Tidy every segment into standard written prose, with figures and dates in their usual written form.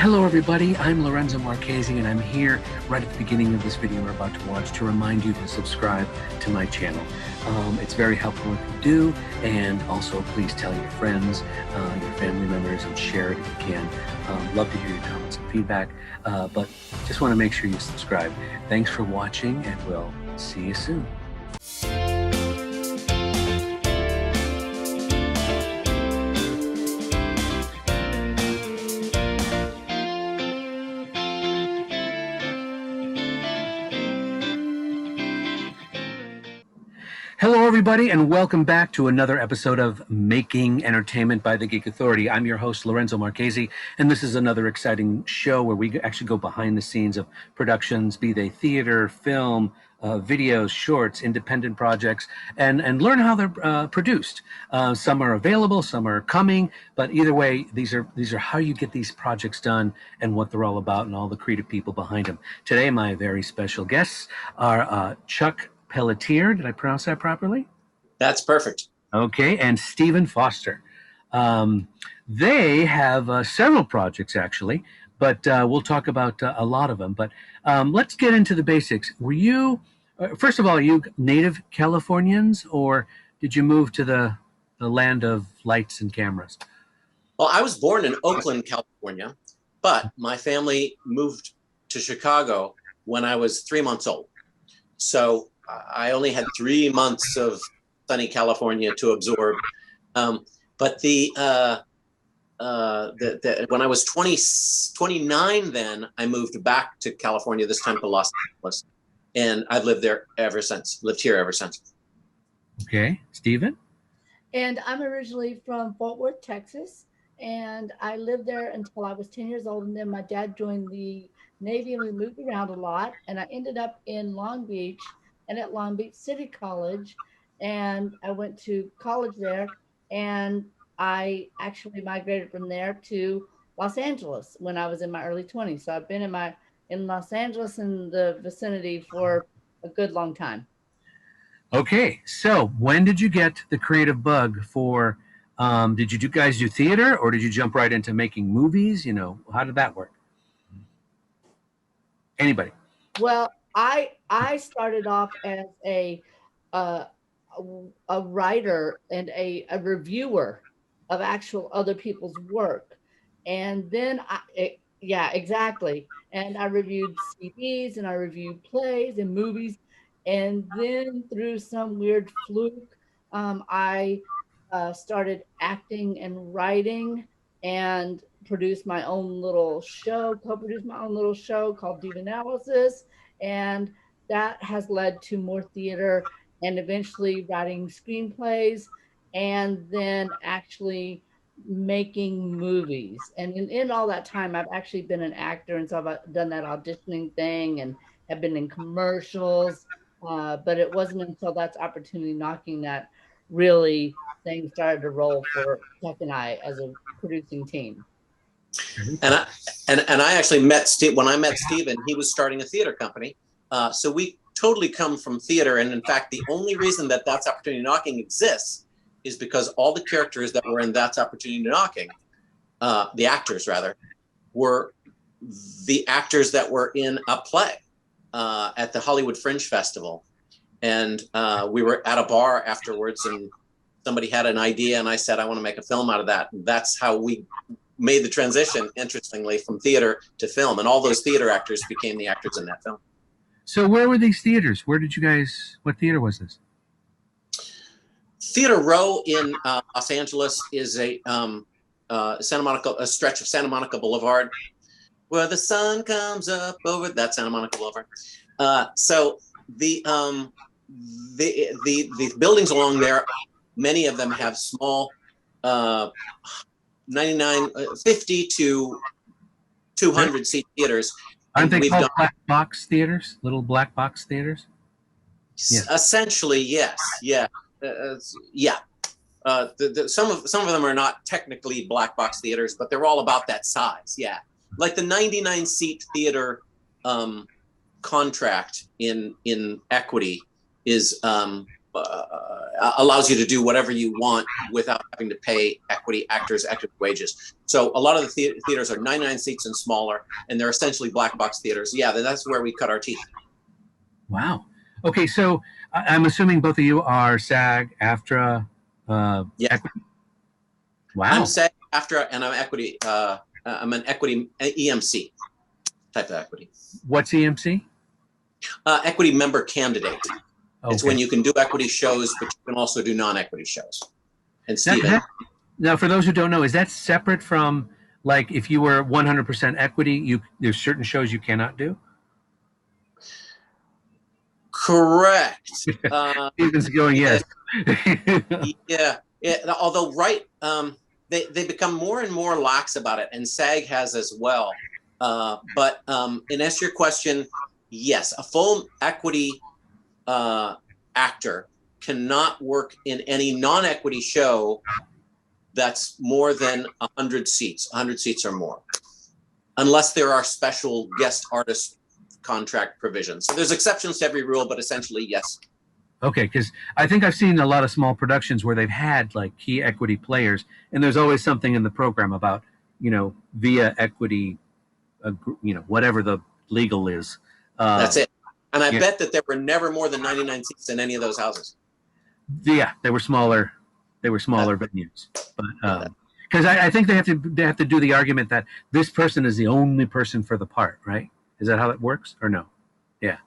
Hello everybody, I'm Lorenzo Marchese and I'm here right at the beginning of this video we're about to watch to remind you to subscribe to my channel. It's very helpful if you do, and also please tell your friends, your family members, and share it if you can. Love to hear your comments and feedback, but just want to make sure you subscribe. Thanks for watching and we'll see you soon. Hello, everybody, and welcome back to another episode of Making Entertainment by the Geek Authority. I'm your host, Lorenzo Marchese, and this is another exciting show where we actually go behind the scenes of productions, be they theater, film, videos, shorts, independent projects, and learn how they're produced. Some are available, some are coming, but either way, these are how you get these projects done and what they're all about and all the creative people behind them. Today, my very special guests are Chuck Pelletier, did I pronounce that properly? That's perfect. Okay, and Stephen Foster. They have several projects actually, but we'll talk about a lot of them. But let's get into the basics. Were you, first of all, are you native Californians, or did you move to the land of lights and cameras? Well, I was born in Oakland, California, but my family moved to Chicago when I was 3 months old. So I only had 3 months of sunny California to absorb. But when I was 29, then I moved back to California, this time to Los Angeles. And I've lived there ever since, lived here ever since. Okay, Stephen? And I'm originally from Fort Worth, Texas. And I lived there until I was 10 years old. And then my dad joined the Navy and we moved around a lot. And I ended up in Long Beach and at Long Beach City College. And I went to college there. And I actually migrated from there to Los Angeles when I was in my early 20s. So I've been in Los Angeles in the vicinity for a good long time. Okay, so when did you get the creative bug for, did you guys do theater, or did you jump right into making movies? You know, how did that work? Anybody? Well, I started off as a writer and a reviewer of actual other people's work, and then yeah, exactly. And I reviewed CDs and I reviewed plays and movies, and then through some weird fluke, I started acting and writing and produced my own little show, co-produced my own little show called Deep Analysis. And that has led to more theater and eventually writing screenplays and then actually making movies. And in all that time, I've actually been an actor. And so I've done that auditioning thing and have been in commercials. But it wasn't until that's opportunity knocking that really things started to roll for Chuck and I as a producing team. And I actually met Steve when I met Stephen. He was starting a theater company, so we totally come from theater. And in fact, the only reason that That's Opportunity Knocking exists is because all the characters that were in That's Opportunity Knocking, the actors rather, were the actors that were in a play at the Hollywood Fringe Festival. And we were at a bar afterwards, and somebody had an idea, and I said, I want to make a film out of that. And that's how we made the transition, interestingly, from theater to film. And all those theater actors became the actors in that film. So where were these theaters? Where did you guys, what theater was this? Theater Row in Los Angeles is a stretch of Santa Monica Boulevard where the sun comes up over that Santa Monica Boulevard. So the buildings along there, many of them have small 50 to 200 seat theaters. Aren't they called black box theaters? Little black box theaters? Yeah. Essentially, yes. Yeah. Yeah. Some of them are not technically black box theaters, but they're all about that size. Yeah. Like the 99 seat theater contract in Equity is allows you to do whatever you want without having to pay actors equity wages. So a lot of the theaters are 99 seats and smaller, and they're essentially black box theaters. Yeah, that's where we cut our teeth. Wow. Okay, so I'm assuming both of you are SAG, AFTRA, Yeah. equity. Wow. I'm SAG, AFTRA, and I'm equity. I'm an equity EMC type of equity. What's EMC? Equity member candidate. Okay. It's when you can do equity shows, but you can also do non-equity shows. And Stephen. Now, for those who don't know, is that separate from, like, if you were 100% equity, there's certain shows you cannot do? Correct. Stephen's going, yes. Yeah. Although, right, they become more and more lax about it, and SAG has as well. But in answer to your question, yes, a full equity actor cannot work in any non-equity show that's more than 100 seats, 100 seats or more, unless there are special guest artist contract provisions. So there's exceptions to every rule, but essentially, yes. Okay, because I think I've seen a lot of small productions where they've had like key equity players, and there's always something in the program about, via equity, whatever the legal is. That's it. And I bet that there were never more than 99 seats in any of those houses. Yeah, they were smaller. They were smaller venues, but because I think they have to do the argument that this person is the only person for the part, right? Is that how it works, or no? Yeah.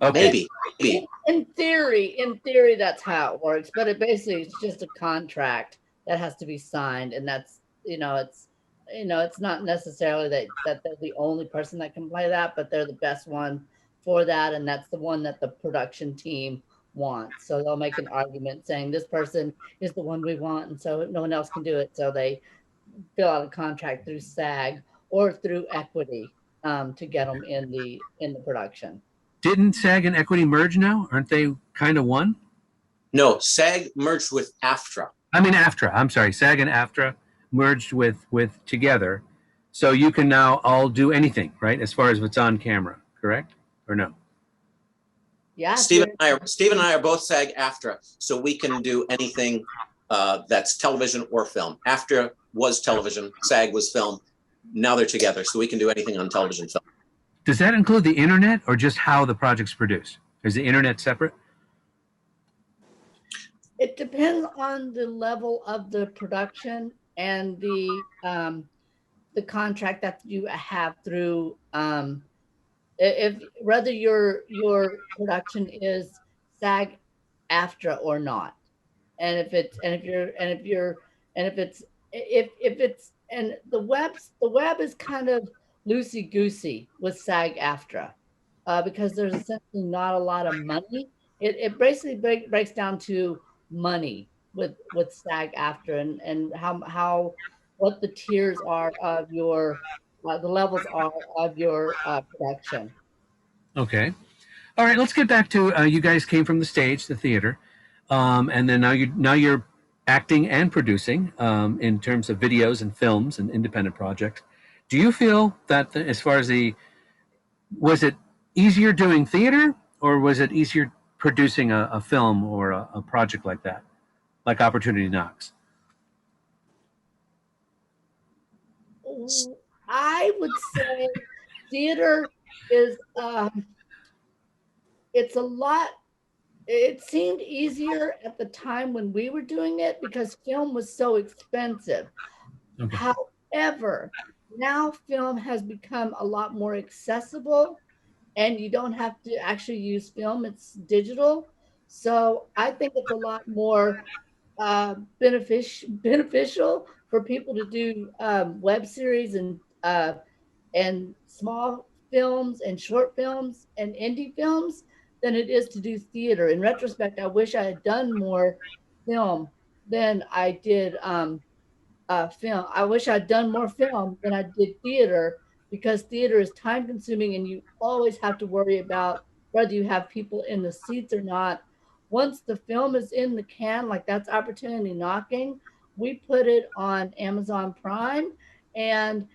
Okay. Maybe. In theory, that's how it works. But it basically is just a contract that has to be signed, and that's it's not necessarily that they're the only person that can play that, but they're the best one for that, and that's the one that the production team wants. So they'll make an argument saying this person is the one we want, and so no one else can do it. So they fill out a contract through SAG or through equity to get them in the production. Didn't SAG and equity merge now? Aren't they kind of one? No, SAG merged with AFTRA. I mean AFTRA. I'm sorry, SAG and AFTRA merged with together, so you can now all do anything, right? As far as what's on camera, correct or no? Yeah. Stephen and I are both SAG AFTRA, so we can do anything that's television or film. AFTRA was television, SAG was film. Now they're together, so we can do anything on television, film. Does that include the internet or just how the project's produced? Is the internet separate? It depends on the level of the production and the contract that you have through if whether your production is SAG AFTRA or not, and if the web is kind of loosey goosey with SAG AFTRA because there's essentially not a lot of money. It basically breaks down to money with SAG AFTRA and how what the tiers are of your the levels are of your production. Okay. All right. Let's get back to you guys came from the stage, the theater, and then now you're acting and producing in terms of videos and films and independent projects. Do you feel that as far as was it easier doing theater or was it easier producing a film or a project like that, like Opportunity Knocks? I would say theater is it's a lot. It seemed easier at the time when we were doing it because film was so expensive. Okay. However, now film has become a lot more accessible and you don't have to actually use film, it's digital. So I think it's a lot more beneficial for people to do web series and small films and short films and indie films than it is to do theater. In retrospect, I wish I had done more film than I did film. I wish I'd done more film than I did theater because theater is time consuming and you always have to worry about whether you have people in the seats or not. Once the film is in the can, like that's Opportunity Knocking, we put it on Amazon Prime and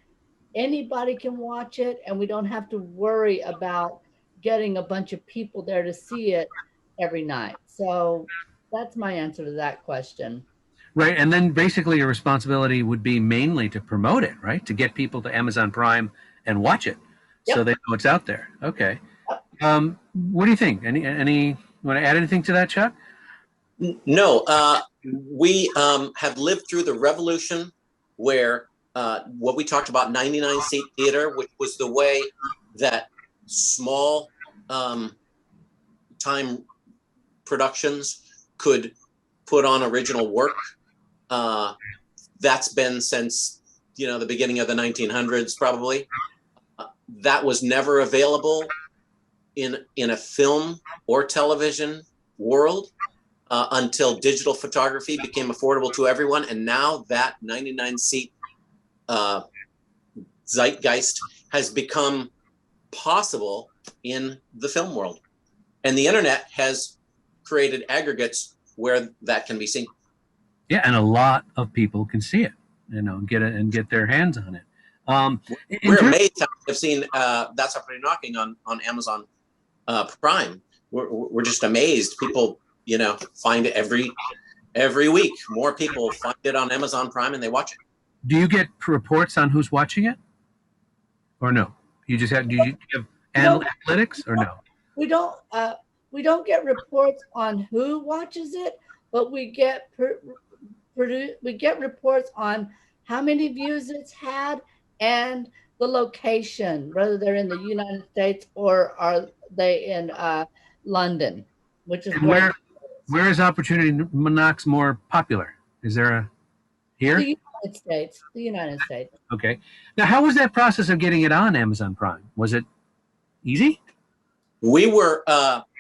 anybody can watch it and we don't have to worry about getting a bunch of people there to see it every night. So That's my answer to that question. Right. And then basically your responsibility would be mainly to promote it, right? To get people to Amazon Prime and watch it so Yep. they know it's out there. Okay. Yep. What do you think? Any want to add anything to that, Chuck? No, we have lived through the revolution where what we talked about, 99 seat theater, which was the way that small time productions could put on original work. That's been since, the beginning of the 1900s, probably. That was never available in a film or television world until digital photography became affordable to everyone. And now that 99 seat zeitgeist has become possible in the film world. And the internet has created aggregates where that can be seen. Yeah, and a lot of people can see it, get their hands on it. We're amazed how we've seen That's Already Knocking on Amazon Prime. We're just amazed. People, find it every week. More people find it on Amazon Prime and they watch it. Do you get reports on who's watching it, or no? Do you have analytics, or no? We don't get reports on who watches it, but we get reports on how many views it's had and the location, whether they're in the United States or are they in London, which is And where is Opportunity Knocks more popular? Is there here? The United States. The United States. Okay. Now, how was that process of getting it on Amazon Prime? Was it easy? We were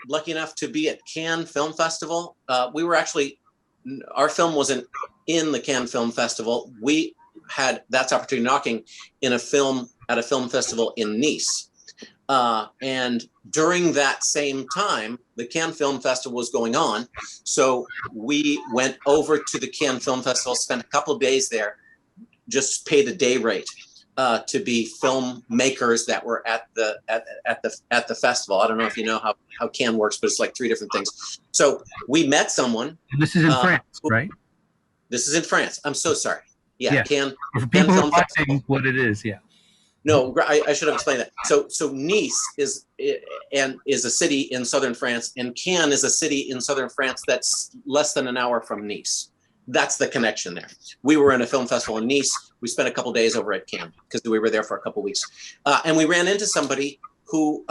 lucky enough to be at Cannes Film Festival. Our film wasn't in the Cannes Film Festival. We had That's Opportunity Knocking at a film festival in Nice. And during that same time, the Cannes Film Festival was going on. So we went over to the Cannes Film Festival, spent a couple of days there, just paid a day rate to be filmmakers that were at the festival. I don't know if you know how Cannes works, but it's like 3 different things. So we met someone. And this is in France, right? This is in France. I'm so sorry. Yeah. Cannes. For people who are watching what it is, yeah. No, I should have explained that. So Nice is a city in southern France, and Cannes is a city in southern France that's less than an hour from Nice. That's the connection there. We were in a film festival in Nice. We spent a couple of days over at Cannes because we were there for a couple of weeks, and we ran into somebody who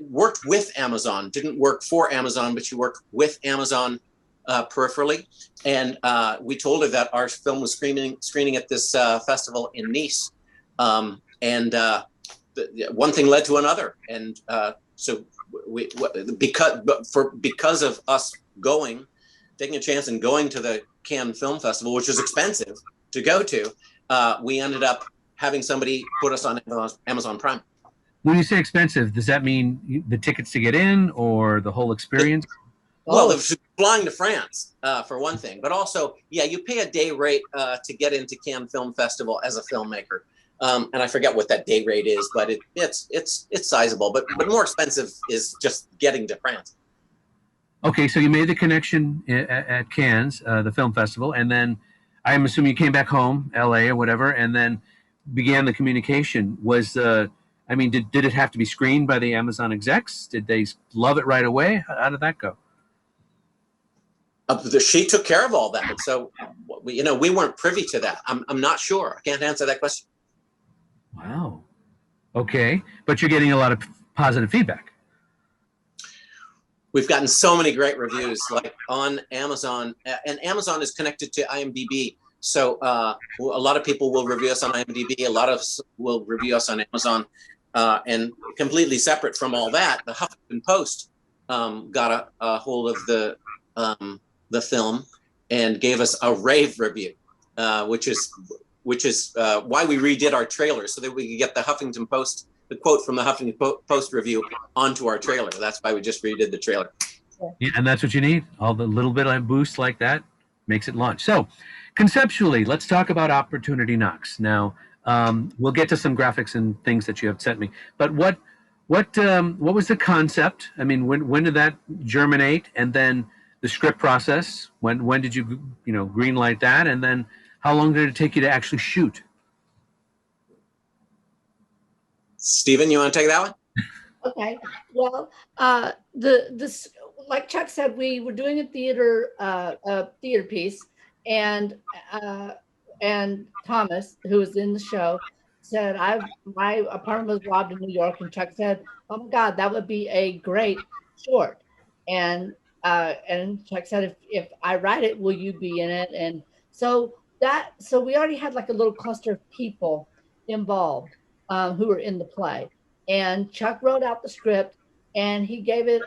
worked with Amazon. Didn't work for Amazon, but she worked with Amazon peripherally. And we told her that our film was screening at this festival in Nice. And one thing led to another, and so because of us taking a chance and going to the Cannes Film Festival, which was expensive to go to, we ended up having somebody put us on Amazon Prime. When you say expensive, does that mean the tickets to get in or the whole experience? Well, flying to France for one thing, but also, you pay a day rate to get into Cannes Film Festival as a filmmaker. And I forget what that day rate is, but it's sizable. But more expensive is just getting to France. Okay, so you made the connection at Cannes, the film festival, and then I'm assuming you came back home, LA or whatever, and then began the communication. Did it have to be screened by the Amazon execs? Did they love it right away? How did that go? She took care of all that, so we weren't privy to that. I'm not sure. I can't answer that question. Wow. Okay. But you're getting a lot of positive feedback. We've gotten so many great reviews, like on Amazon, and Amazon is connected to IMDb. So a lot of people will review us on IMDb. A lot of us will review us on Amazon, and completely separate from all that, the Huffington Post got a hold of the film and gave us a rave review, which is why we redid our trailer, so that we could get the Huffington Post, the quote from the Huffington Post review onto our trailer. That's why we just redid the trailer. Yeah, and that's what you need. All the little bit of boost like that makes it launch. So conceptually, let's talk about Opportunity Knocks. Now, we'll get to some graphics and things that you have sent me. But what was the concept? I mean, when did that germinate? And then the script process. When did you green light that, and then how long did it take you to actually shoot? Stephen, you want to take that one? Okay. Well, this, like Chuck said, we were doing a theater piece, and Thomas, who was in the show, said, my apartment was robbed in New York," and Chuck said, "Oh my God, that would be a great short." And Chuck said, if I write it, will you be in it? And so we already had like a little cluster of people involved, who were in the play. And Chuck wrote out the script, and he gave it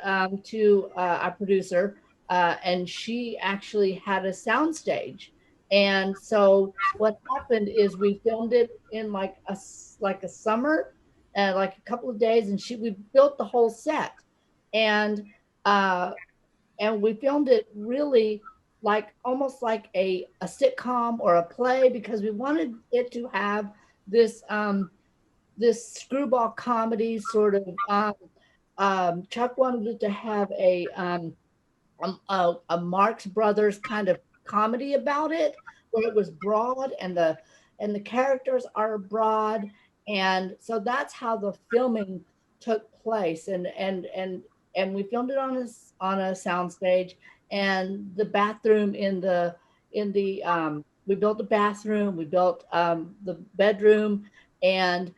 to our producer, and she actually had a soundstage. And so what happened is we filmed it in like a summer, like a couple of days, and we built the whole set, and uh, we filmed it really like almost like a sitcom or a play, because we wanted it to have this this screwball comedy sort of. Chuck wanted it to have a Marx Brothers kind of comedy about it, where it was broad, and the characters are broad, and so that's how the filming took place. And we filmed it on a soundstage, and the bathroom we built the bathroom, we built the bedroom, and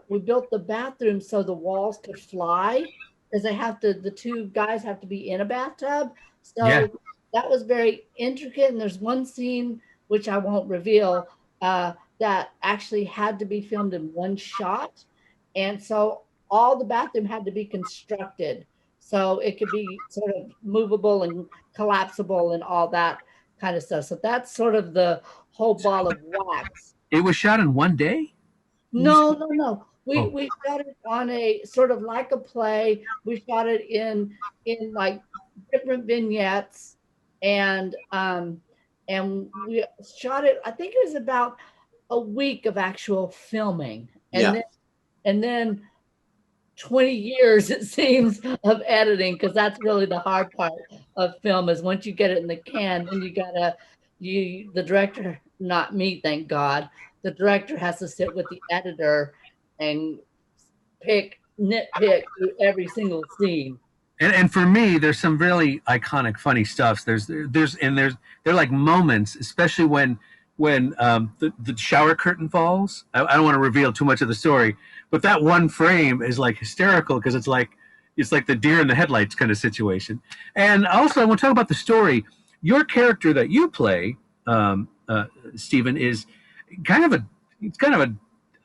we built the bathroom so the walls could fly, because the two guys have to be in a bathtub. So Yeah. that was very intricate. And there's one scene, which I won't reveal, that actually had to be filmed in one shot. And so all the bathroom had to be constructed so it could be sort of movable and collapsible and all that kind of stuff. So that's sort of the whole ball of wax. It was shot in one day? No. Oh. We shot it on a sort of like a play. We shot it in like different vignettes, and we shot it. I think it was about a week of actual filming, and then 20 years, it seems, of editing, because that's really the hard part of film, is once you get it in the can, then the director, not me, thank God, the director has to sit with the editor and nitpick through every single scene. And for me, there's some really iconic, funny stuff. They're like moments, especially when the shower curtain falls. I don't want to reveal too much of the story, but that one frame is like hysterical, because it's like the deer in the headlights kind of situation. And also, I want to talk about the story. Your character that you play, Stephen, is kind of a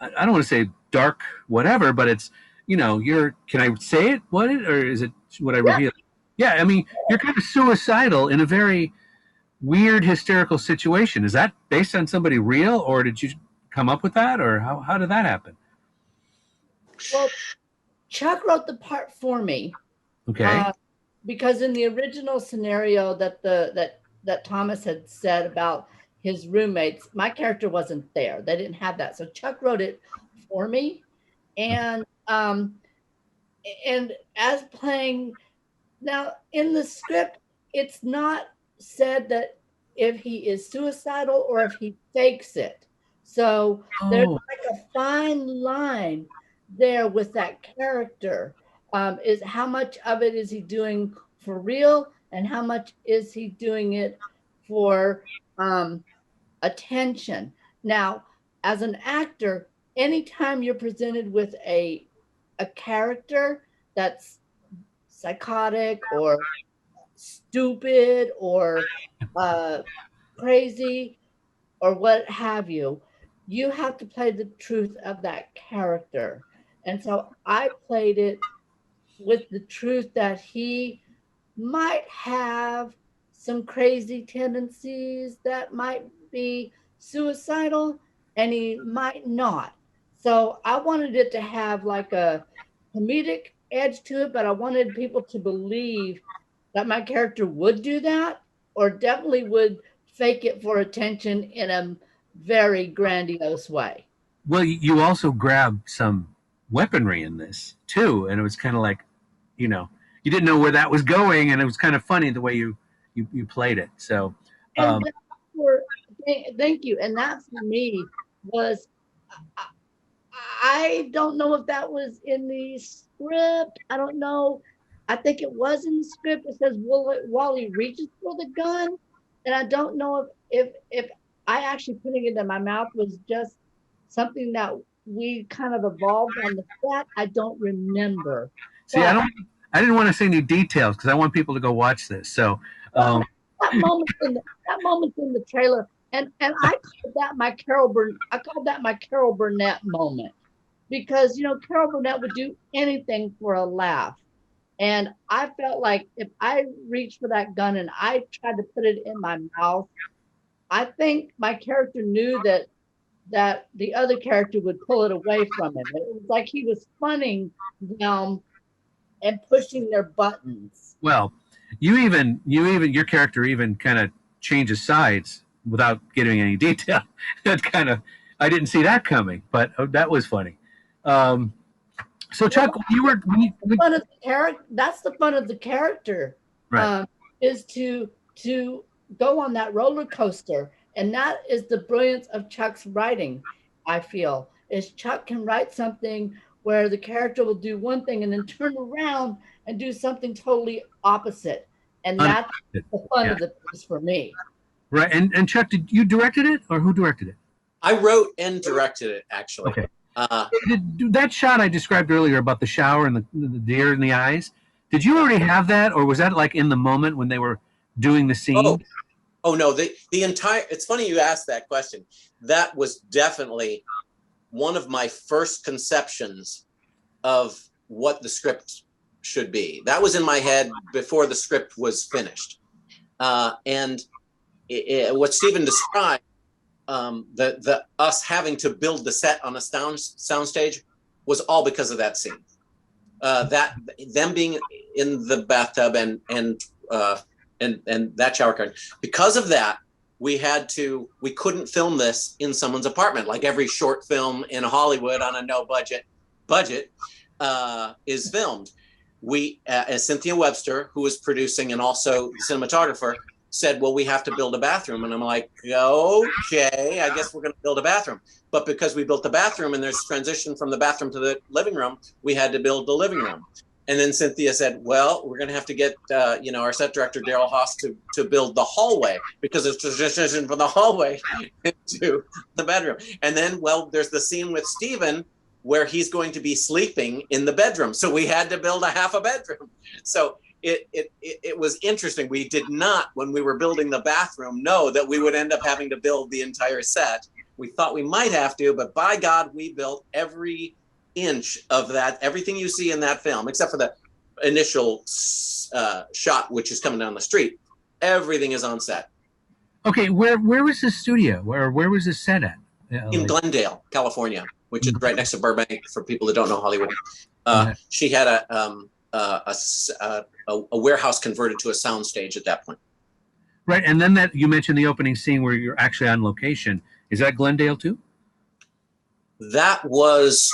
I don't want to say dark whatever, but it's can I say it or is it what I reveal? Yeah, I mean, you're kind of suicidal in a very weird hysterical situation. Is that based on somebody real, or did you come up with that, or how did that happen? Well, Chuck wrote the part for me. Okay. Because in the original scenario that Thomas had said about his roommates, my character wasn't there. They didn't have that. So Chuck wrote it for me. And as playing now in the script, it's not said that if he is suicidal or if he fakes it. So there's like a fine line there with that character. Is how much of it is he doing for real, and how much is he doing it for attention? Now, as an actor, anytime you're presented with a character that's psychotic or stupid or crazy or what have you, you have to play the truth of that character. And so I played it with the truth that he might have some crazy tendencies, that might be suicidal, and he might not. So I wanted it to have like a comedic edge to it, but I wanted people to believe that my character would do that, or definitely would fake it for attention in a very grandiose way. Well, you also grabbed some weaponry in this too, and it was kind of like, you didn't know where that was going, and it was kind of funny the way you you played it. So And that thank you. And that for me was, I, I don't know if that was in the script. I don't know. I think it was in the script. It says Wally reaches for the gun, and I don't know if I actually putting it in my mouth was just something that we kind of evolved on the set. I don't remember. see, But I didn't want to say any details because I want people to go watch this. So well, that moment's in the trailer, and I called that my I called that my Carol Burnett moment, because Carol Burnett would do anything for a laugh, and I felt like if I reached for that gun and I tried to put it in my mouth, I think my character knew that the other character would pull it away from him. It was like he was funning them and pushing their buttons. well, your character even kind of changes sides without giving any detail. That kind of I didn't see that coming, but that was funny. Um, so Chuck, Fun of the character. That's the fun of the character, right. is to go on that roller coaster, and that is the brilliance of Chuck's writing. I feel is Chuck can write something where the character will do one thing and then turn around and do something totally opposite, and that's the fun of the piece for me. Right, and Chuck, did you directed it, or who directed it? I wrote and directed it, actually. Okay. That shot I described earlier about the shower and the deer in the eyes, did you already have that, or was that like in the moment when they were doing the scene? Oh no, the entire, it's funny you asked that question. That was definitely one of my first conceptions of what the script should be. That was in my head before the script was finished. And what Stephen described, the us having to build the set on a soundstage was all because of that scene. That them being in the bathtub and that shower curtain. Because of that, we couldn't film this in someone's apartment, like every short film in Hollywood on a no budget is filmed. As Cynthia Webster, who was producing and also the cinematographer, said, well, we have to build a bathroom. And I'm like, okay, I guess we're going to build a bathroom. But because we built the bathroom and there's transition from the bathroom to the living room, we had to build the living room. And then Cynthia said, well, we're going to have to get, our set director, Daryl Haas, to build the hallway, because there's transition from the hallway to the bedroom. And then, well, there's the scene with Stephen where he's going to be sleeping in the bedroom. So we had to build a half a bedroom. So it was interesting. We did not, when we were building the bathroom, know that we would end up having to build the entire set. We thought we might have to, but by God, we built every inch of that, everything you see in that film, except for the initial shot, which is coming down the street. Everything is on set. Okay, where was the studio? Where was the set at? In Glendale, California, which is right next to Burbank. For people that don't know Hollywood, she had a warehouse converted to a soundstage at that point. Right, and then that you mentioned the opening scene where you're actually on location. Is that Glendale too? That was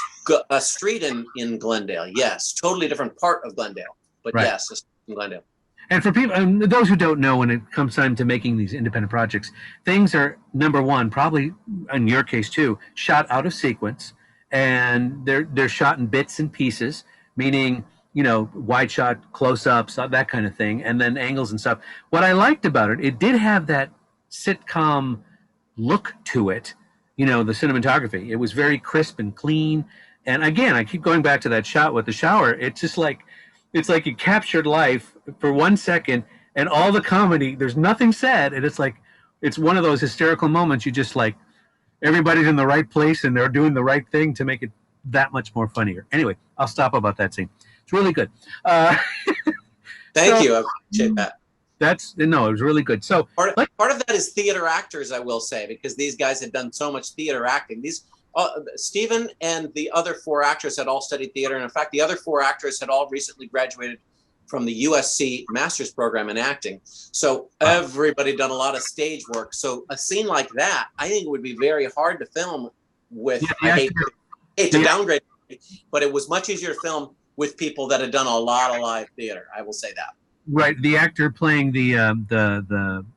a street in Glendale. Yes, totally different part of Glendale, but right. Yes, a street in Glendale. And for people, those who don't know, when it comes time to making these independent projects, things are, number one, probably in your case too, shot out of sequence, and they're shot in bits and pieces, meaning, wide shot, close-ups, that kind of thing, and then angles and stuff. What I liked about it, it did have that sitcom look to it, the cinematography. It was very crisp and clean. And again, I keep going back to that shot with the shower. It's just like, it's like you captured life for 1 second, and all the comedy, there's nothing said, and it's like, it's one of those hysterical moments. You just like, everybody's in the right place and they're doing the right thing to make it that much more funnier. Anyway, I'll stop about that scene. It's really good. Thank you. I appreciate that. It was really good. So part of that is theater actors, I will say, because these guys had done so much theater acting. Stephen and the other 4 actors had all studied theater. And in fact, the other 4 actors had all recently graduated from the USC master's program in acting. So everybody done a lot of stage work. So a scene like that, I think it would be very hard to film with, I hate to downgrade it, but it was much easier to film with people that had done a lot of live theater. I will say that. right, the actor playing the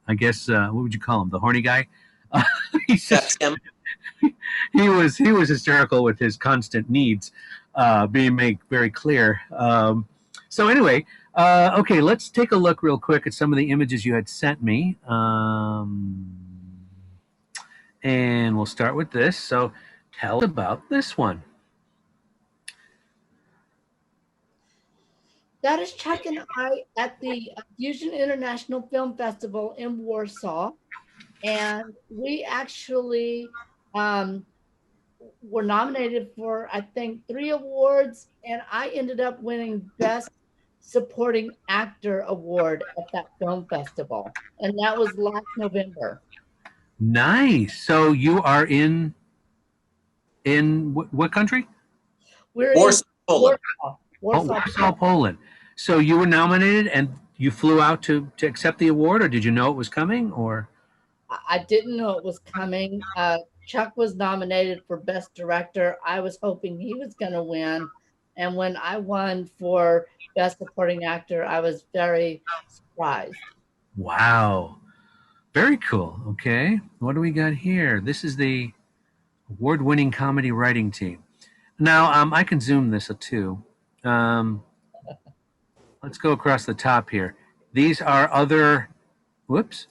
I guess what would you call him? The horny guy. He's Yeah, just Tim. he was hysterical with his constant needs being made very clear. So anyway, okay, let's take a look real quick at some of the images you had sent me. And we'll start with this. So tell us about this one. That is Chuck and I at the Fusion International Film Festival in Warsaw. And we actually were nominated for, I think, 3 awards. And I ended up winning Best Supporting Actor Award at that film festival. And that was last November. Nice. So you are in what country? We're Warsaw, Poland. Warsaw, Poland. So you were nominated and you flew out to accept the award, or did you know it was coming? Or I didn't know it was coming. Chuck was nominated for Best Director. I was hoping he was going to win. And when I won for Best Supporting Actor, I was very surprised. wow, very cool. Okay, what do we got here? This is the award-winning comedy writing team. Now, I can zoom this too. Let's go across the top here. These are other,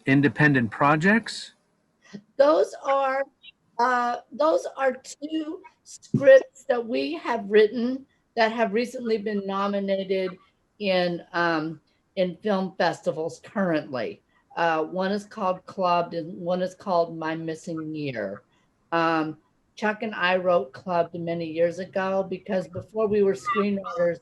independent projects. Those are 2 scripts that we have written that have recently been nominated in film festivals currently. One is called Clubbed and one is called My Missing Year. Chuck and I wrote Clubbed many years ago because before we were screenwriters,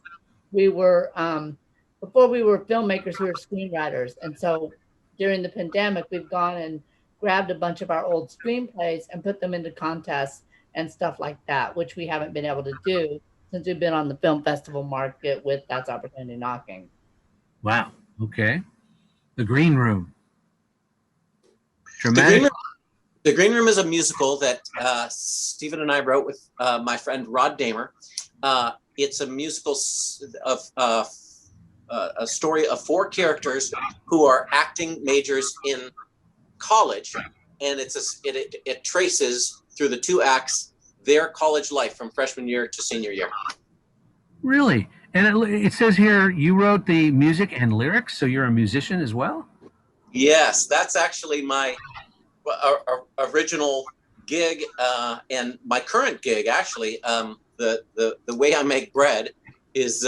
before we were filmmakers, we were screenwriters. And so during the pandemic, we've gone and grabbed a bunch of our old screenplays and put them into contests and stuff like that, which we haven't been able to do since we've been on the film festival market with That's Opportunity Knocking. Wow. Okay. The Green Room. Dramatic. The Green Room is a musical that Stephen and I wrote with my friend Rod Damer. It's a musical of a story of 4 characters who are acting majors in college, and it traces through the 2 acts their college life from freshman year to senior year. Really? And it says here you wrote the music and lyrics, so you're a musician as well? Yes, that's actually my original gig and my current gig. Actually, the way I make bread is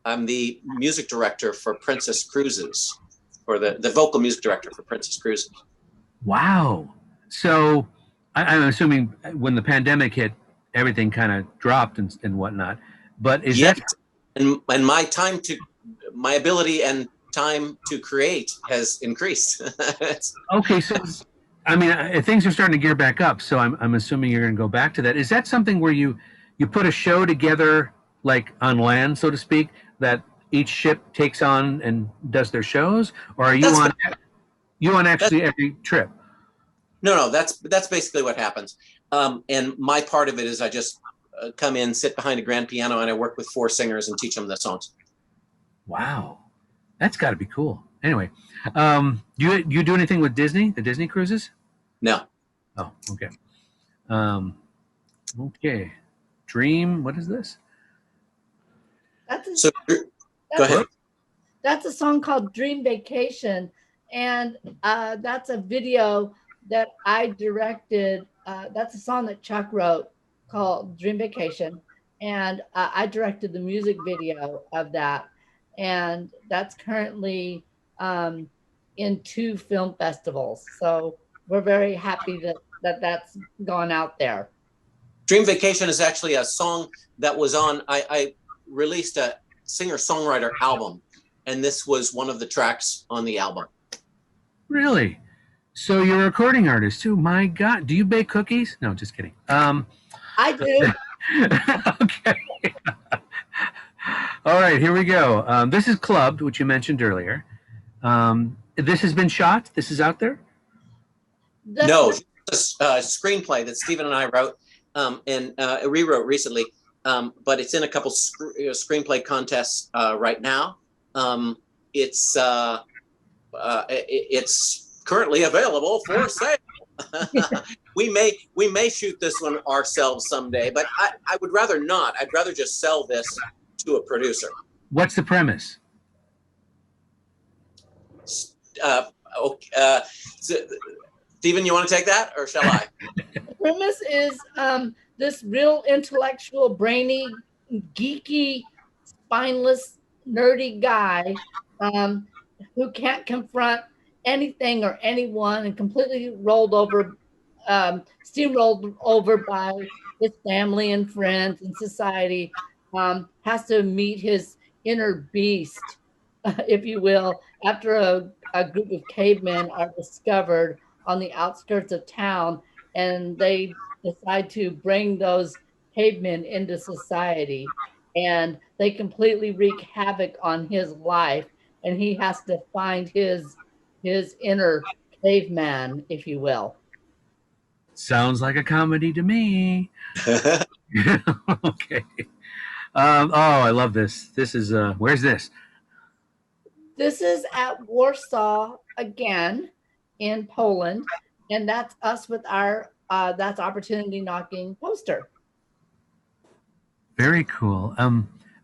I'm the music director for Princess Cruises, or the vocal music director for Princess Cruises. Wow. So I'm assuming when the pandemic hit, everything kind of dropped and whatnot. But is that and my ability and time to create has increased. okay? So I mean, things are starting to gear back up. So I'm assuming you're going to go back to that. Is that something where you put a show together, like on land, so to speak, that each ship takes on and does their shows, or are you on actually every trip? No, that's basically what happens. And my part of it is I just come in, sit behind a grand piano, and I work with 4 singers and teach them the songs. Wow, that's got to be cool. Anyway, you do anything with Disney, the Disney cruises? No. Oh, okay. Okay. Dream. What is this? Go ahead. That's a song called Dream Vacation, and that's a video that I directed. That's a song that Chuck wrote called Dream Vacation, and I directed the music video of that, and that's currently in 2 film festivals. So we're very happy that that's gone out there. Dream Vacation is actually a song that was on, I released a singer-songwriter album, and this was one of the tracks on the album. Really? So you're a recording artist too? My God, do you bake cookies? No, just kidding. I do. Okay. All right, here we go. This is Clubbed, which you mentioned earlier. This has been shot? This is out there? No, it's a screenplay that Stephen and I wrote and rewrote recently, but it's in a couple screenplay contests right now. it's currently available for sale. we may shoot this one ourselves someday, but I would rather not. I'd rather just sell this to a producer. What's the premise? Stephen, you want to take that, or shall I? The premise is this real intellectual, brainy, geeky, spineless, nerdy guy who can't confront anything or anyone, and completely steamrolled over by his family and friends and society, has to meet his inner beast, if you will, after a group of cavemen are discovered on the outskirts of town, and they decide to bring those cavemen into society, and they completely wreak havoc on his life, and he has to find his inner caveman, if you will. Sounds like a comedy to me. Okay. Oh, I love this. This is where's this? This is at Warsaw again in Poland, and that's us with our that's Opportunity Knocking poster. Very cool.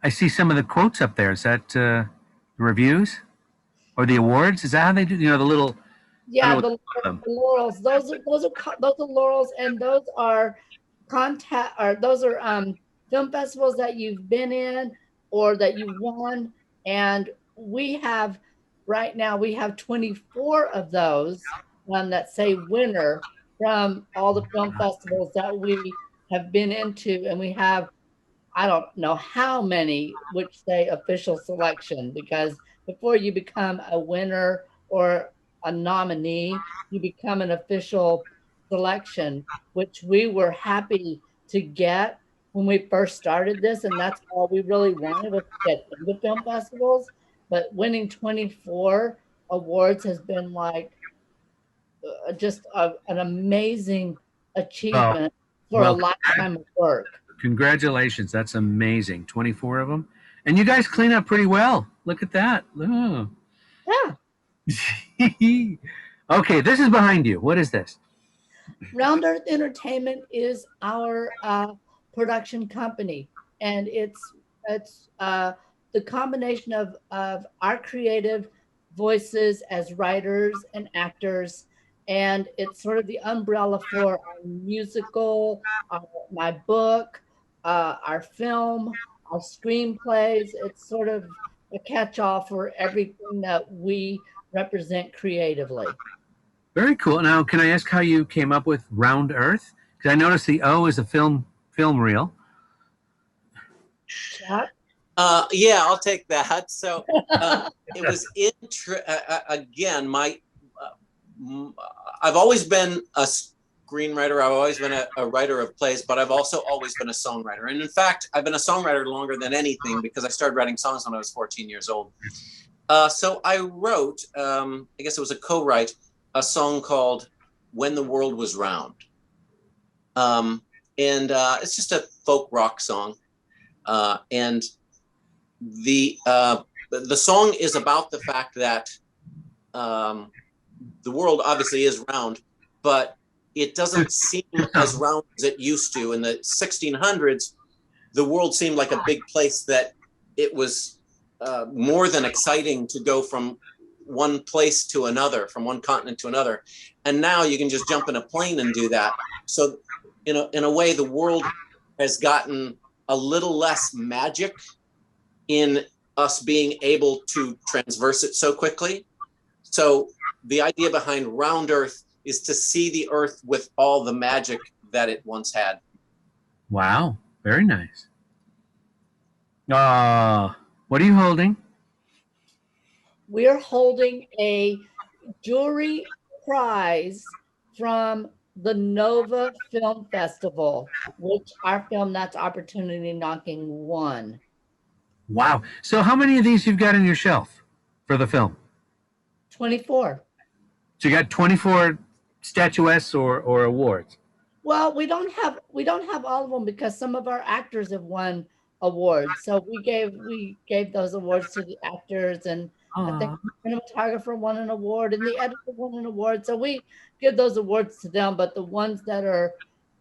I see some of the quotes up there. Is that the reviews or the awards? Is that how they do? You know, the little. Yeah, the laurels. Those are laurels, and those are film festivals that you've been in or that you won. And we have right now 24 of those that say winner from all the film festivals that we have been into, and we have I don't know how many which say official selection, because before you become a winner or a nominee, you become an official selection, which we were happy to get when we first started this. And that's all we really wanted, was to get into film festivals. But winning 24 awards has been like just an amazing achievement for a lifetime of work. Congratulations. That's amazing. 24 of them. And you guys clean up pretty well. Look at that. Oh. Yeah. Okay, this is behind you. What is this? Round Earth Entertainment is our production company, and it's the combination of our creative voices as writers and actors, and it's sort of the umbrella for our musical, my book, our film, our screenplays. It's sort of a catch-all for everything that we represent creatively. Very cool. Now, can I ask how you came up with Round Earth? Because I noticed the O is a film reel. Chuck? Yeah, I'll take that. So it was again, I've always been a screenwriter. I've always been a writer of plays, but I've also always been a songwriter. And in fact, I've been a songwriter longer than anything, because I started writing songs when I was 14 years old. So I wrote, I guess it was a co-write, a song called When the World Was Round. And it's just a folk rock song. And the song is about the fact that the world obviously is round, but it doesn't seem as round as it used to. In the 1600s, the world seemed like a big place that it was more than exciting to go from one place to another, from one continent to another. And now you can just jump in a plane and do that. So in a way, the world has gotten a little less magic in us being able to transverse it so quickly. So the idea behind Round Earth is to see the Earth with all the magic that it once had. Wow, very nice. What are you holding? We're holding a jury prize from the Nova Film Festival, which our film, That's Opportunity Knocking, won. Wow. So how many of these you've got on your shelf for the film? 24. So you got 24 statuettes or awards? Well, we don't have all of them, because some of our actors have won awards. So we gave those awards to the actors, and I think Aw. the cinematographer won an award and the editor won an award. So we give those awards to them, but the ones that are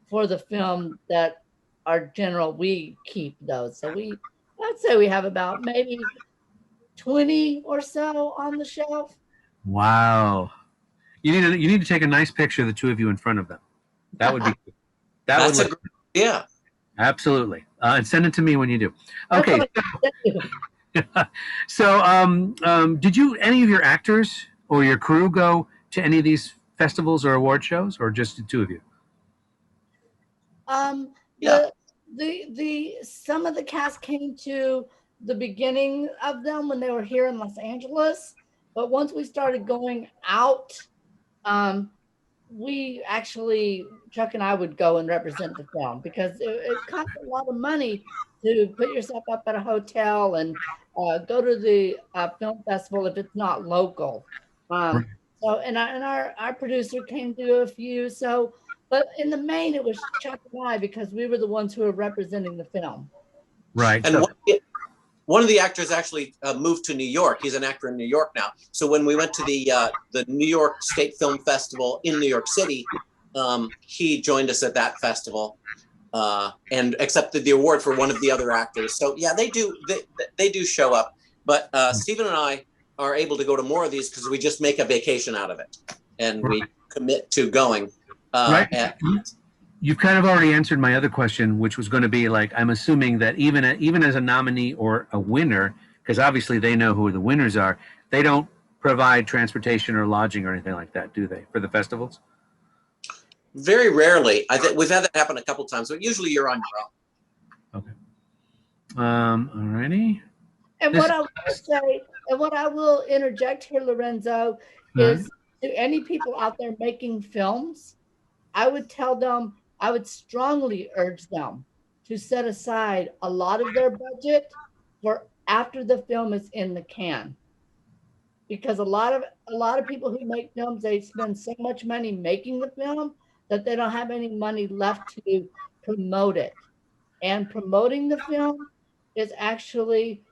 for the film that are general, we keep those. So I'd say we have about maybe 20 or so on the shelf. Wow. You need to take a nice picture of the two of you in front of them. That would be that would That's a look great idea. absolutely. And send it to me when you do. That's Okay. what I do. So, did you any of your actors or your crew go to any of these festivals or award shows, or just the two of you? Um, Yeah. the some of the cast came to the beginning of them when they were here in Los Angeles, but once we started going out, um, we actually Chuck and I would go and represent the film because it costs a lot of money to put yourself up at a hotel and go to the film festival if it's not local. Right. So our producer came to a few. So, but in the main, it was Chuck and I because we were the ones who were representing the film. Right. And So, one of the actors actually moved to New York. He's an actor in New York now. So when we went to the New York State Film Festival in New York City, he joined us at that festival and accepted the award for one of the other actors. So yeah, they do show up. But Stephen and I are able to go to more of these because we just make a vacation out of it and we commit to going. right. You've kind of already answered my other question, which was going to be like, I'm assuming that even as a nominee or a winner, because obviously they know who the winners are, they don't provide transportation or lodging or anything like that, do they, for the festivals? Very rarely. I think we've had that happen a couple times, but usually you're on your own. Okay. Alrighty. And This- what I will say, and what I will interject here, Lorenzo, Alright. is to any people out there making films, I would tell them, I would strongly urge them to set aside a lot of their budget for after the film is in the can. Because a lot of people who make films, they spend so much money making the film that they don't have any money left to promote it. And promoting the film is actually,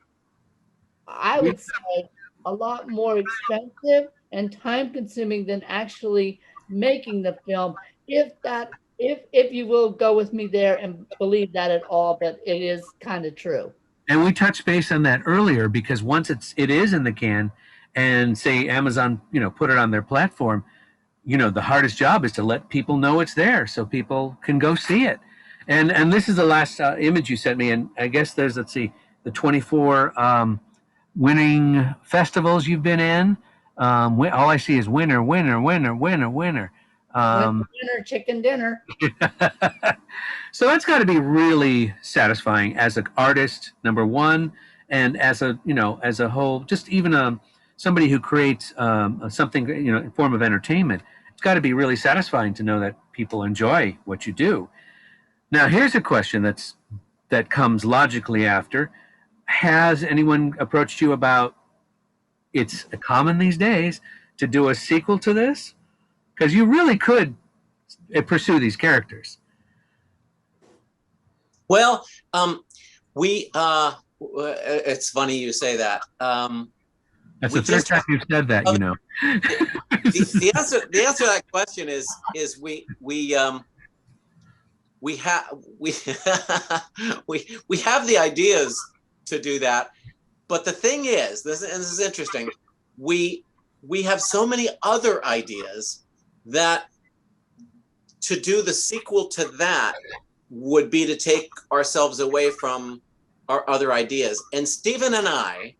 I would say, a lot more expensive and time consuming than actually making the film. If you will go with me there and believe that at all, but it is kind of true. And we touched base on that earlier because once it is in the can, and say Amazon, put it on their platform, the hardest job is to let people know it's there so people can go see it. And this is the last image you sent me, and I guess there's, let's see, the 24 winning festivals you've been in. All I see is winner, winner, winner, winner, winner. Winner, chicken dinner. So that's got to be really satisfying as an artist, number one, and as a whole, just even somebody who creates something, in form of entertainment. It's got to be really satisfying to know that people enjoy what you do. Now, here's a question that comes logically after. Has anyone approached you about it's common these days to do a sequel to this? Because you really could pursue these characters. Well, we it's funny you say that. That's we the third just time you've said that, the answer to that question is we have we have the ideas to do that, but the thing is, this is interesting. We have so many other ideas that to do the sequel to that would be to take ourselves away from our other ideas. And Stephen and I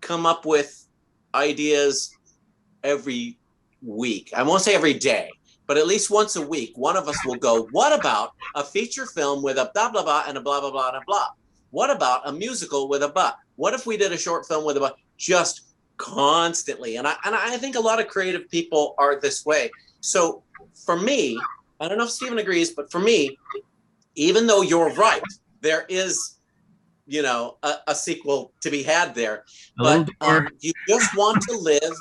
come up with ideas every week. I won't say every day, but at least once a week, one of us will go, what about a feature film with a blah, blah, blah, and a blah, blah, blah, and a blah? What about a musical with a blah? What if we did a short film with a blah? Just constantly. And I think a lot of creative people are this way. So for me, I don't know if Stephen agrees, but for me, even though you're right, there is, a sequel to be had there, but you just want to live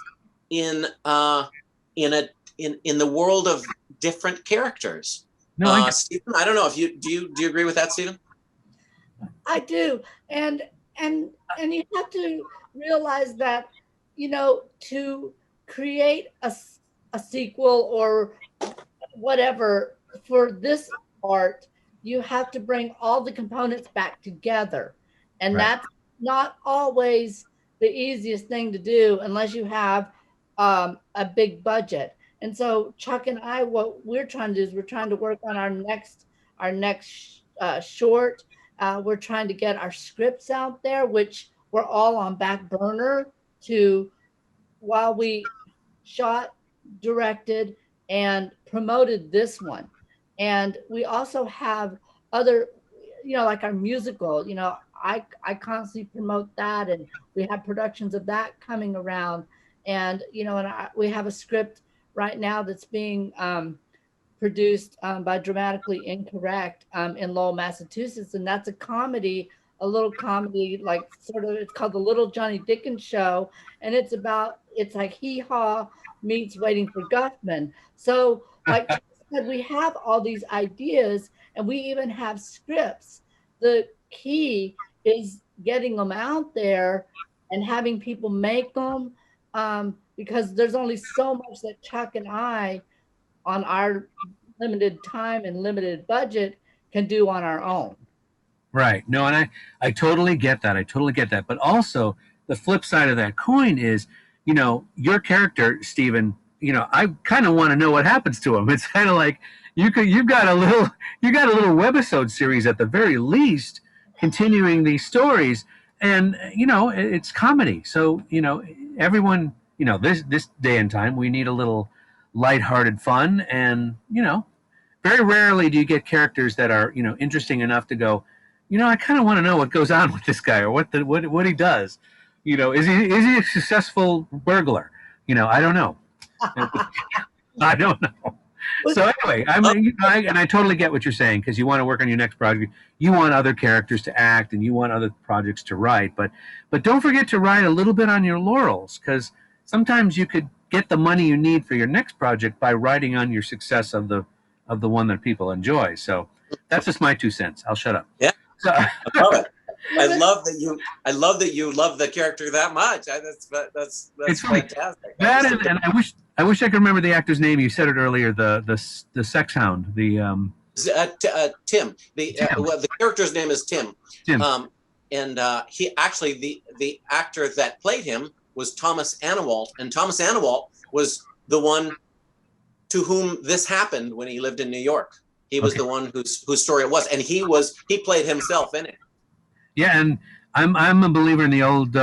in the world of different characters. No, Stephen, I don't know if do you agree with that, Stephen? I do, and you have to realize that to create a sequel or whatever for this art, you have to bring all the components back together. And Right. that's not always the easiest thing to do unless you have a big budget. And so Chuck and I, what we're trying to do is we're trying to work on our next short. We're trying to get our scripts out there, which we're all on back burner to while we shot, directed, and promoted this one. And we also have other, like our musical, I constantly promote that, and we have productions of that coming around. And, we have a script right now that's being produced by Dramatically Incorrect in Lowell, Massachusetts. And that's a little comedy, like sort of, it's called The Little Johnny Dickens Show. And it's like Hee Haw meets Waiting for Guffman. So, like Chuck said, we have all these ideas and we even have scripts. The key is getting them out there and having people make them, because there's only so much that Chuck and I, on our limited time and limited budget, can do on our own. Right. No, and I totally get that. I totally get that. But also the flip side of that coin is, your character, Stephen, I kind of want to know what happens to him. It's kind of like you've got a little webisode series at the very least, continuing these stories. And, it's comedy. So, everyone, this day and time, we need a little lighthearted fun. And, very rarely do you get characters that are, interesting enough to go, I kind of want to know what goes on with this guy or what he does. Is he a successful burglar? I don't know. I don't know. So anyway, and I totally get what you're saying, because you want to work on your next project. You want other characters to act, and you want other projects to write. But don't forget to ride a little bit on your laurels, because sometimes you could get the money you need for your next project by riding on your success of the one that people enjoy. So that's just my 2 cents. I'll shut up. Yeah. So, I love it. I love that you love the character that much. That's fantastic. That and I wish I could remember the actor's name. You said it earlier. The sex hound. The Tim. The character's name is Tim. Tim. And he actually the actor that played him was Thomas Annewalt, and Thomas Annewalt was the one to whom this happened when he lived in New York. He was the one whose story it was, and he played himself in it. Yeah, and I'm a believer in the old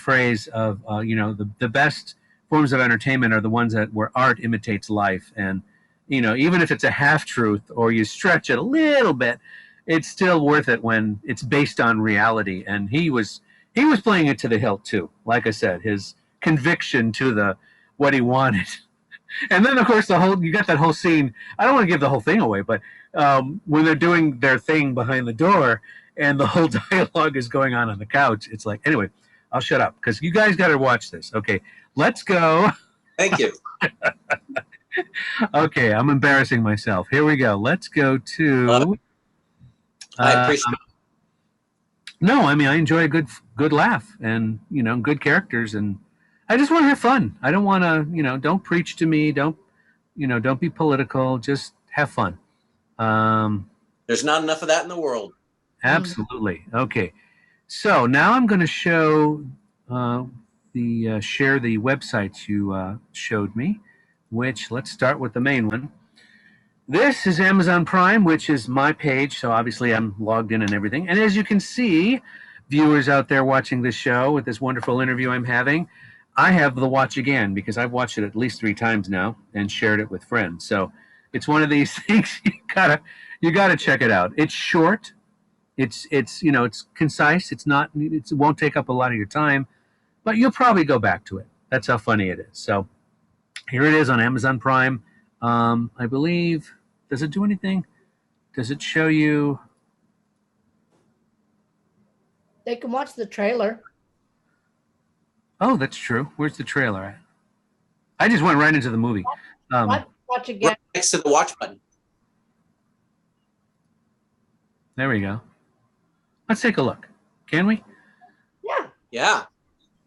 phrase of the best forms of entertainment are the ones where art imitates life, and even if it's a half truth or you stretch it a little bit, it's still worth it when it's based on reality. And he was playing it to the hilt too. Like I said, his conviction to what he wanted. And then, of course, you got that whole scene. I don't want to give the whole thing away, but when they're doing their thing behind the door and the whole dialogue is going on the couch, it's like, anyway, I'll shut up because you guys got to watch this. Okay, let's go. Thank you. Okay, I'm embarrassing myself. Here we go. Let's go to. I appreciate it. No, I mean, I enjoy a good laugh and, good characters, and I just want to have fun. I don't want to, don't preach to me. Don't be political. Just have fun. There's not enough of that in the world. Absolutely. Okay. So now I'm going to show share the websites you showed me, which let's start with the main one. This is Amazon Prime, which is my page. So obviously I'm logged in and everything. And as you can see, viewers out there watching this show with this wonderful interview I'm having, I have the watch again because I've watched it at least 3 times now and shared it with friends. So it's one of these things you gotta check it out. It's short. It's concise. It won't take up a lot of your time, but you'll probably go back to it. That's how funny it is. So here it is on Amazon Prime. I believe, does it do anything? Does it show you? They can watch the trailer. Oh, that's true. Where's the trailer at? I just went right into the movie. Watch again. Right next to the watch button. There we go. Let's take a look. Can we? Yeah. Yeah.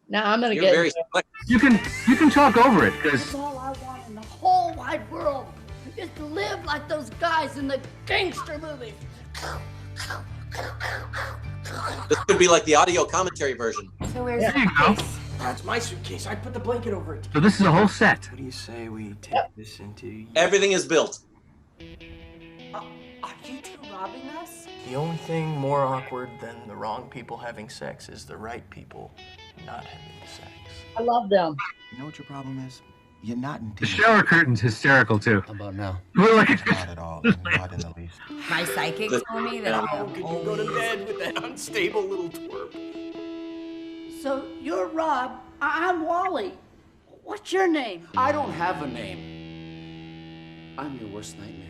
Now I'm gonna You're get. very slick. You can talk over it because That's all I want in the whole wide world is to live like those guys in the gangster movies. This could be like the audio commentary version. So where's there the you go. case? That's my suitcase. I put the blanket over it. So this is a whole set. What do you say we take this into... Everything is built. Are you two robbing us? The only thing more awkward than the wrong people having sex is the right people not having sex. I love them. You know what your problem is? You're not The intimidated. shower curtain's hysterical too. How about now? We're like, Not at all. Not in the least. My psychic told me that How I'm could you go to always... bed with that unstable little twerp? So you're Rob. I'm Wally. What's your name? I don't have a name. I'm your worst nightmare.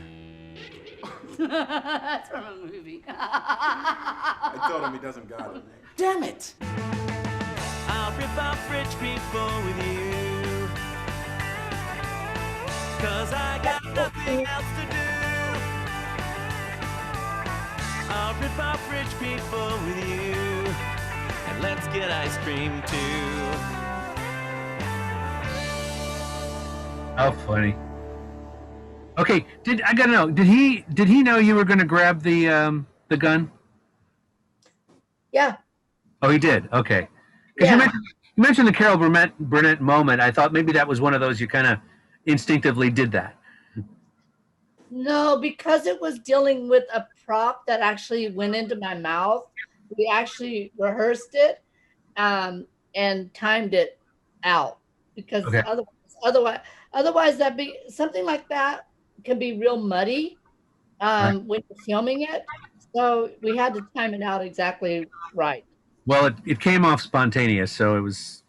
That's from a movie. I told him he doesn't got it. Damn it! I'll rip off rich people with you, 'cause I got nothing else to do. I'll rip off rich people with you, and let's get ice cream too. how funny. Okay, I gotta know? Did he know you were going to grab the gun? Yeah. Oh, he did. Okay. 'Cause Yeah. you mentioned the Carol Burnett moment. I thought maybe that was one of those you kind of instinctively did that. No, because it was dealing with a prop that actually went into my mouth. We actually rehearsed it and timed it out because Okay. otherwise that be something like that can be real muddy when you're filming it. So we had to time it out exactly right. Well, it came off spontaneous, so it was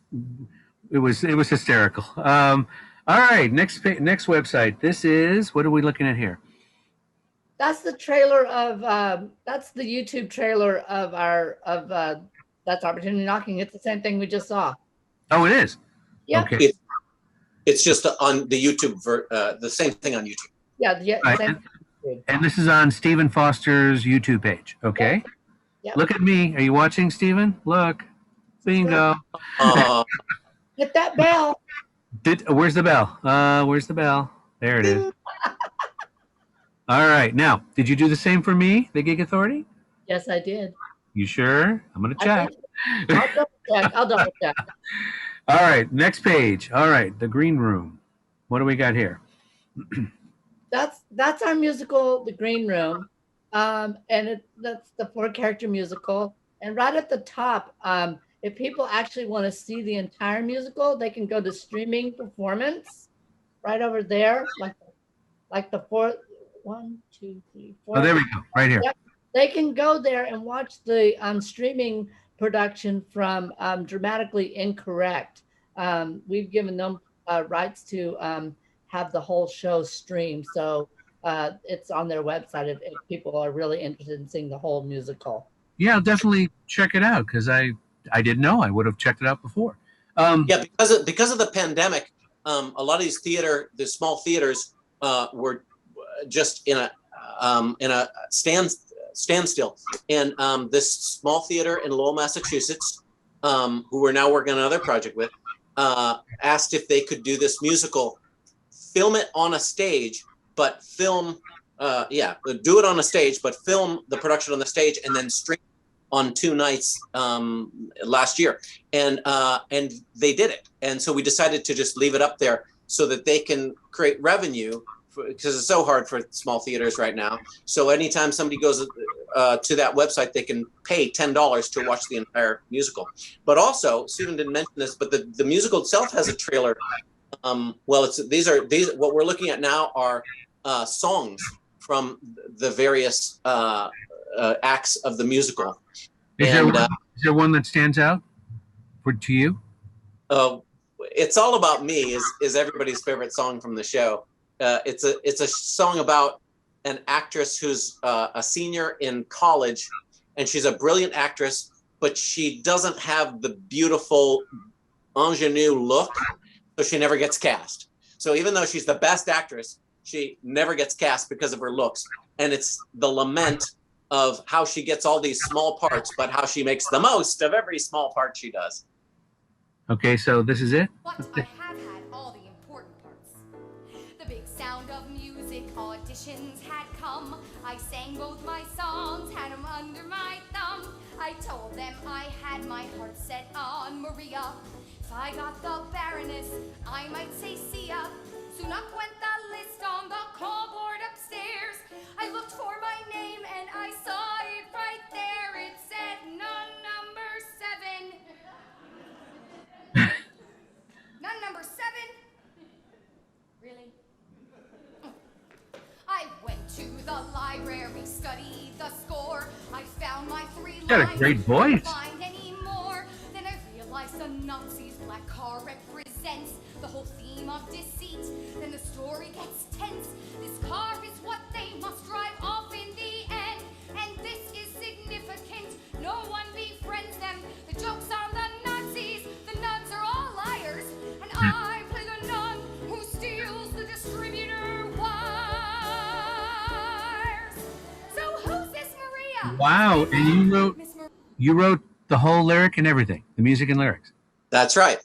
hysterical. All right, next website. This is, what are we looking at here? That's the trailer of that's the YouTube trailer of that's Opportunity Knocking. It's the same thing we just saw. Oh, it is. Yeah. Okay. It's just on the YouTube, the same thing on YouTube. Yeah. Right, Same. And this is on Stephen Foster's YouTube page. Okay. Yep. Look at me. Are you watching, Stephen? Look. Bingo. Hit that bell. Where's the bell? Where's the bell? There it is. All right. Now, did you do the same for me, the Geek Authority? Yes, I did. You sure? I'm going to check. I'll double check. All right. Next page. All right. The Green Room. What do we got here? That's our musical, The Green Room. And that's the 4-character musical. And right at the top, if people actually want to see the entire musical, they can go to streaming performance right over there, like the 4, 1, 2, 3, 4. Oh, there we go. Right here. Yep. They can go there and watch the streaming production from Dramatically Incorrect. We've given them rights to have the whole show streamed. So it's on their website if people are really interested in seeing the whole musical. Yeah, I'll definitely check it out because I didn't know. I would have checked it out before. Yeah, because of the pandemic, a lot of these small theaters were just in a standstill. And this small theater in Lowell, Massachusetts, who we're now working on another project with, asked if they could do this musical, film it on a stage, but do it on a stage, but film the production on the stage and then stream on 2 nights last year, and they did it. And so we decided to just leave it up there so that they can create revenue, because it's so hard for small theaters right now. So anytime somebody goes to that website, they can pay $10 to watch the entire musical. But also, Stephen didn't mention this, but the musical itself has a trailer. These what we're looking at now are songs from the various acts of the musical. Is there one that stands out to you? It's All About Me is everybody's favorite song from the show. It's a song about an actress who's a senior in college, and she's a brilliant actress, but she doesn't have the beautiful ingenue look, so she never gets cast. So even though she's the best actress, she never gets cast because of her looks. And it's the lament of how she gets all these small parts, but how she makes the most of every small part she does. Okay, so this is it. But I have had all the important parts. The big Sound of Music auditions had come. I sang both my songs, had them under my thumb. I told them I had my heart set on Maria. If I got the Baroness, I might say Sia. Soon up went the list on the call board upstairs. I looked for my name and I saw it right there. It said nun number 7. Nun number 7? Really? I went to the library, studied the score. I found my 3 Got a lines. great voice. Couldn't find any more. Then I realized the Nazis' black car represents the whole theme of deceit. Then the story gets tense. This car is what they must drive off in the end. And this is significant. No one befriends them. The joke's on the Nazis. The nuns are all liars. And I play the nun who steals the distributor wires. So who's this Maria? Wow, and you wrote the whole lyric and everything, the music and lyrics. That's right.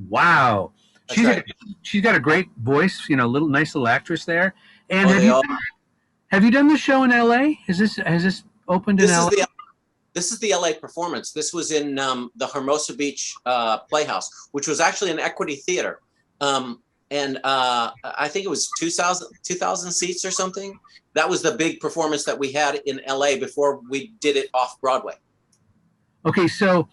Wow. That's right. She's got a great voice, you know, nice little actress there. And Oh, have you done the show in LA? Has this opened in LA? This is the LA performance. This was in the Hermosa Beach Playhouse, which was actually an Equity Theater. And I think it was 2,000 seats or something. That was the big performance that we had in LA before we did it off-Broadway. Okay, so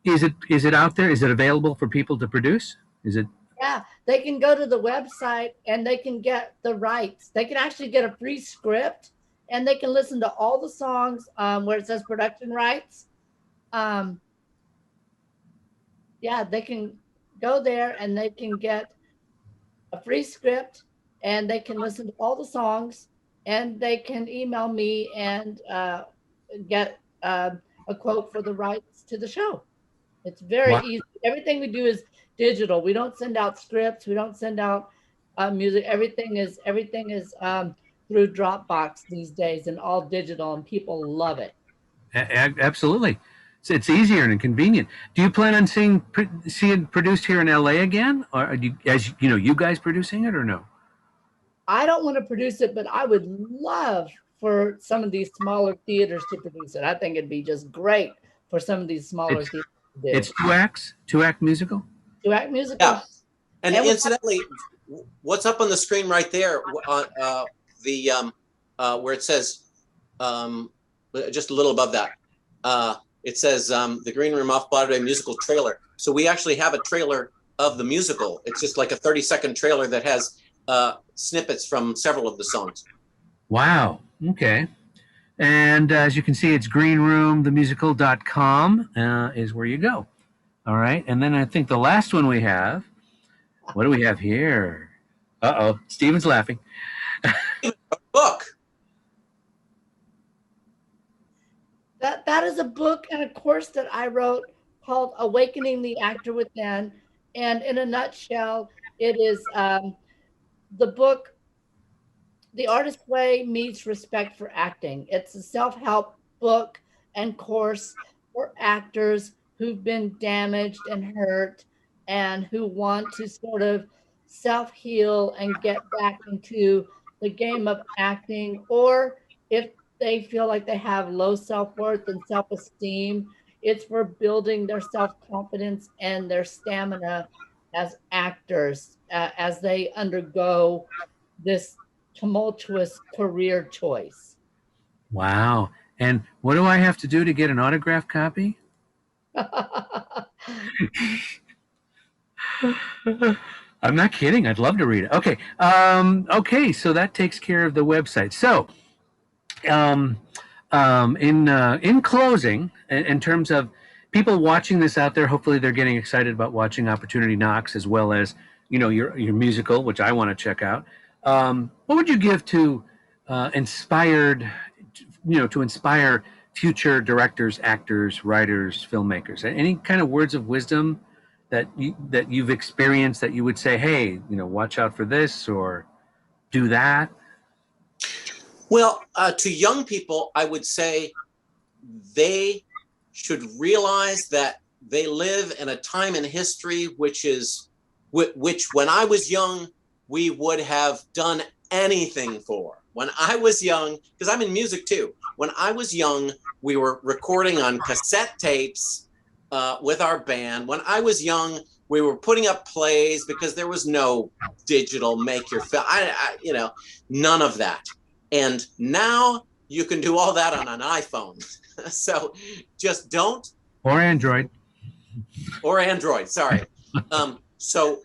is it out there? Is it available for people to produce? Is it? Yeah, they can go to the website and they can get the rights. They can actually get a free script and they can listen to all the songs where it says production rights. Yeah, they can go there and they can get a free script and they can listen to all the songs and they can email me and get a quote for the rights to the show. It's very easy. Everything we do is digital. We don't send out scripts. We don't send out music. Everything is through Dropbox these days and all digital, and people love it. Absolutely. It's easier and convenient. Do you plan on seeing it produced here in LA again, or are you, as you know, you guys producing it, or no? I don't want to produce it, but I would love for some of these smaller theaters to produce it. I think it'd be just great for some of these smaller theaters to do. It's two-act musical? Two-act musical. Yeah. And incidentally, what's up on the screen right there, where it says, just a little above that, it says the Green Room off-Broadway musical trailer. So we actually have a trailer of the musical. It's just like a 30-second trailer that has snippets from several of the songs. Wow. Okay. And as you can see, it's greenroomthemusical.com is where you go. All right. And then I think the last one we have, what do we have here? Uh-oh. Steven's laughing. Book. That is a book and a course that I wrote called Awakening the Actor Within. And in a nutshell, it is the book, The Artist's Way Meets Respect for Acting. It's a self-help book and course for actors who've been damaged and hurt and who want to sort of self-heal and get back into the game of acting, or if they feel like they have low self-worth and self-esteem, it's for building their self-confidence and their stamina as actors as they undergo this tumultuous career choice. Wow. And what do I have to do to get an autographed copy? I'm not kidding. I'd love to read it. Okay. Okay. So that takes care of the website. So, in closing, in terms of people watching this out there, hopefully they're getting excited about watching Opportunity Knocks, as well as, you know, your musical, which I want to check out. What would you give to inspire future directors, actors, writers, filmmakers? Any kind of words of wisdom that you've experienced that you would say, hey, you know, watch out for this or do that? Well, to young people, I would say they should realize that they live in a time in history which when I was young, we would have done anything for. When I was young, because I'm in music too, when I was young, we were recording on cassette tapes with our band. When I was young, we were putting up plays because there was no digital make your film, none of that. And now you can do all that on an iPhone. So just don't. Or Android. Sorry. So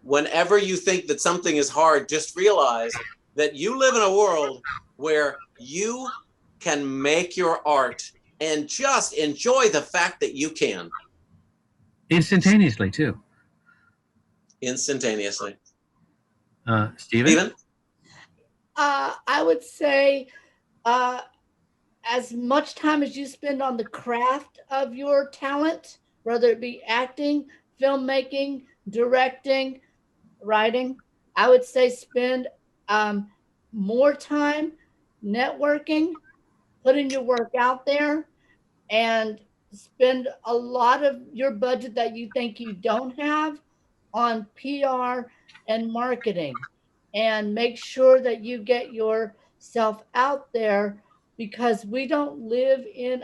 whenever you think that something is hard, just realize that you live in a world where you can make your art and just enjoy the fact that you can. Instantaneously, too. Instantaneously. Stephen? I would say as much time as you spend on the craft of your talent, whether it be acting, filmmaking, directing, writing, I would say spend more time networking, putting your work out there, and spend a lot of your budget that you think you don't have on PR and marketing, and make sure that you get yourself out there, because we don't live in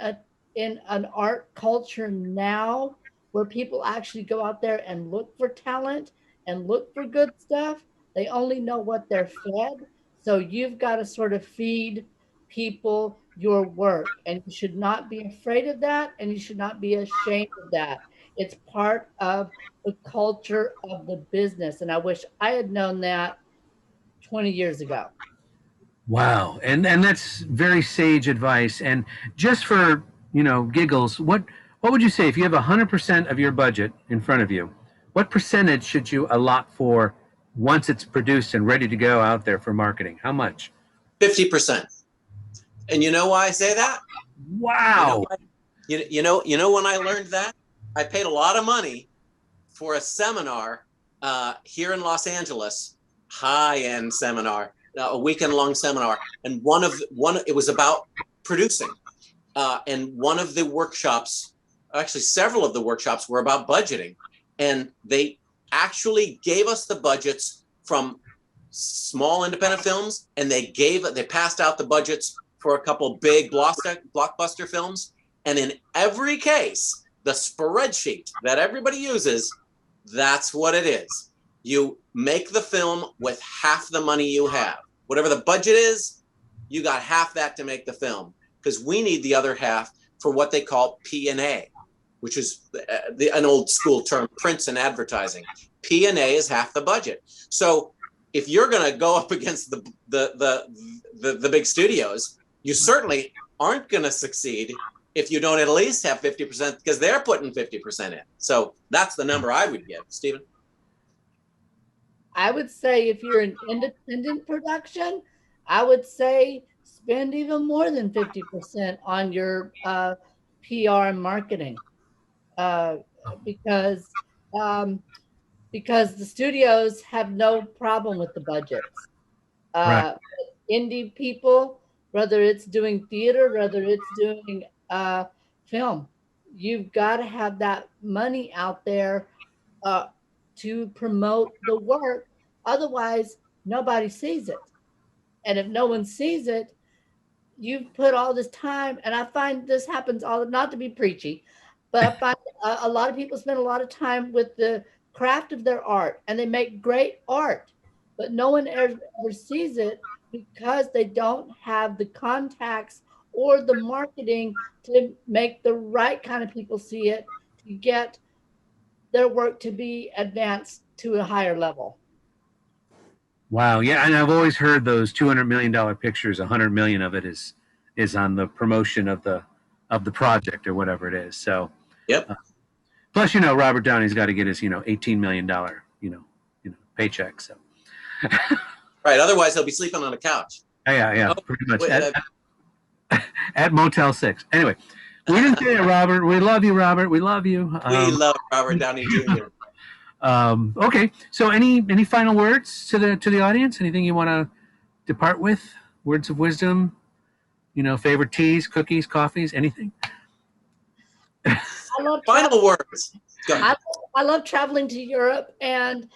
an art culture now where people actually go out there and look for talent and look for good stuff. They only know what they're fed. So you've got to sort of feed people your work, and you should not be afraid of that, and you should not be ashamed of that. It's part of the culture of the business, and I wish I had known that 20 years ago. Wow. And that's very sage advice. And just for, giggles, what would you say if you have 100% of your budget in front of you? What percentage should you allot for once it's produced and ready to go out there for marketing? How much? 50%. And you know why I say that? Wow. You know when I learned that? I paid a lot of money for a seminar here in Los Angeles, high-end seminar, a weekend-long seminar, and it was about producing, and one of the workshops, actually several of the workshops, were about budgeting, and they actually gave us the budgets from small independent films, and they passed out the budgets for a couple big blockbuster films, and in every case, the spreadsheet that everybody uses, that's what it is. You make the film with half the money you have. Whatever the budget is, you got half that to make the film, because we need the other half for what they call P&A, which is an old school term, prints and advertising. P&A is half the budget. So if you're going to go up against the big studios, you certainly aren't going to succeed if you don't at least have 50%, because they're putting 50% in. So that's the number I would give. Stephen? I would say if you're an independent production, I would say spend even more than 50% on your PR and marketing, because the studios have no problem with the budgets. Right. Indie people, whether it's doing theater, whether it's doing film, you've got to have that money out there to promote the work. Otherwise, nobody sees it. And if no one sees it, you've put all this time. And I find this happens not to be preachy, but I find a lot of people spend a lot of time with the craft of their art, and they make great art, but no one ever sees it because they don't have the contacts or the marketing to make the right kind of people see it, to get their work to be advanced to a higher level. Wow. Yeah. And I've always heard those $200 million pictures, 100 million of it is on the promotion of the project or whatever it is. So, yep. Plus, Robert Downey's got to get his, $18 million, paycheck. So. Right. Otherwise, he'll be sleeping on a couch. Yeah. Pretty much. At Motel 6. Anyway, we didn't say it, Robert. We love you, Robert. We love you. We love Robert Downey Jr. Okay. So, any final words to the audience? Anything you want to depart with? Words of wisdom? Favorite teas, cookies, coffees, anything? I love Final words. Go ahead. I love traveling to Europe, and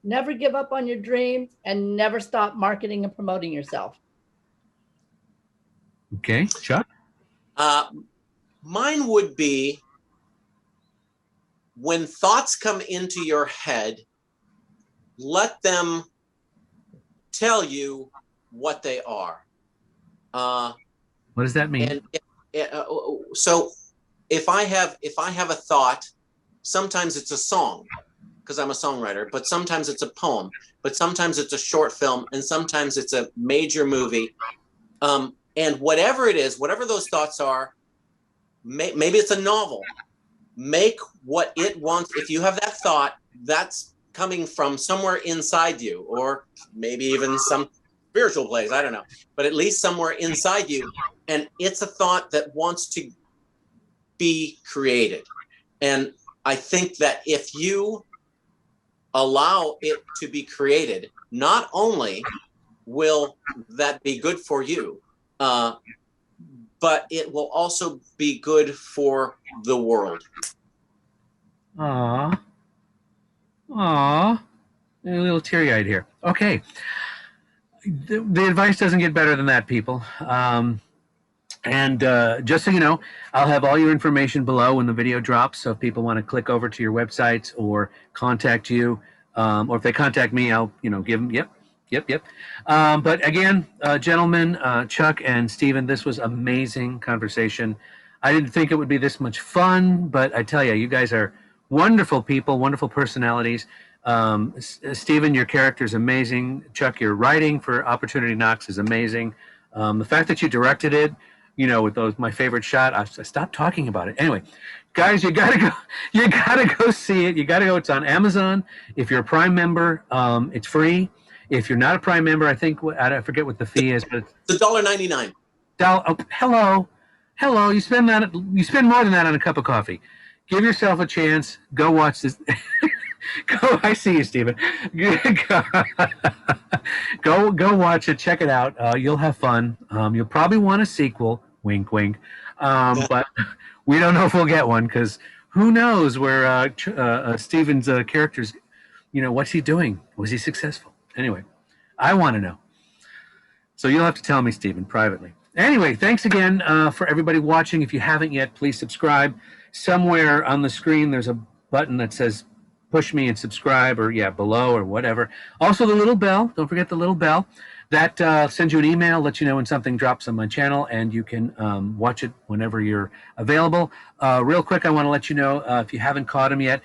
never give up on your dreams and never stop marketing and promoting yourself. Okay, Chuck? Mine would be, when thoughts come into your head, let them tell you what they are. What does that mean? So if I have a thought, sometimes it's a song, because I'm a songwriter, but sometimes it's a poem, but sometimes it's a short film, and sometimes it's a major movie. And whatever it is, whatever those thoughts are, maybe it's a novel. Make what it wants. If you have that thought, that's coming from somewhere inside you, or maybe even some spiritual place, I don't know, but at least somewhere inside you. And it's a thought that wants to be created. And I think that if you allow it to be created, not only will that be good for you, but it will also be good for the world. Aw. Aw. A little teary-eyed here. Okay. The advice doesn't get better than that, people. And just so you know, I'll have all your information below when the video drops. So if people want to click over to your websites or contact you, or if they contact me, I'll give them. Yep. But again, gentlemen, Chuck and Stephen, this was amazing conversation. I didn't think it would be this much fun, but I tell you, you guys are wonderful people, wonderful personalities. Stephen, your character is amazing. Chuck, your writing for Opportunity Knocks is amazing. The fact that you directed it, with my favorite shot, I stopped talking about it. Anyway, guys, you gotta go see it. You gotta go. It's on Amazon. If you're a Prime member, it's free. If you're not a Prime member, I forget what the fee is, but it's $1.99. Oh, hello. You spend more than that on a cup of coffee. Give yourself a chance. Go watch this. I see you, Stephen. Go watch it. Check it out. You'll have fun. You'll probably want a sequel. Wink, wink. But we don't know if we'll get one, because who knows where Stephen's character's. What's he doing? Was he successful? Anyway, I want to know. So you'll have to tell me, Stephen, privately. Anyway, thanks again for everybody watching. If you haven't yet, please subscribe. Somewhere on the screen, there's a button that says push me and subscribe, or below, or whatever. Also the little bell, don't forget the little bell. That sends you an email, lets you know when something drops on my channel, and you can watch it whenever you're available. Real quick, I want to let you know, if you haven't caught them yet,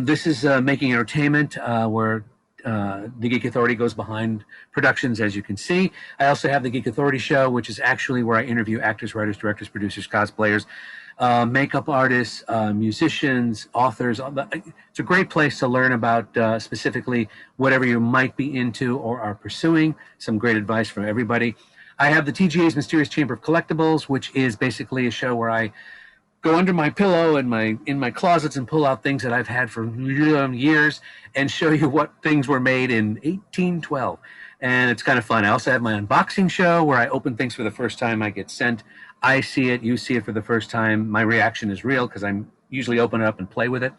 this is Making Entertainment, where the Geek Authority goes behind productions, as you can see. I also have the Geek Authority Show, which is actually where I interview actors, writers, directors, producers, cosplayers, makeup artists, musicians, authors. It's a great place to learn about specifically whatever you might be into or are pursuing. Some great advice from everybody. I have the TGA's Mysterious Chamber of Collectibles, which is basically a show where I go under my pillow and in my closets and pull out things that I've had for years and show you what things were made in 1812. And it's kind of fun. I also have my unboxing show where I open things for the first time. I get sent. I see it. You see it for the first time. My reaction is real because I'm usually open it up and play with it.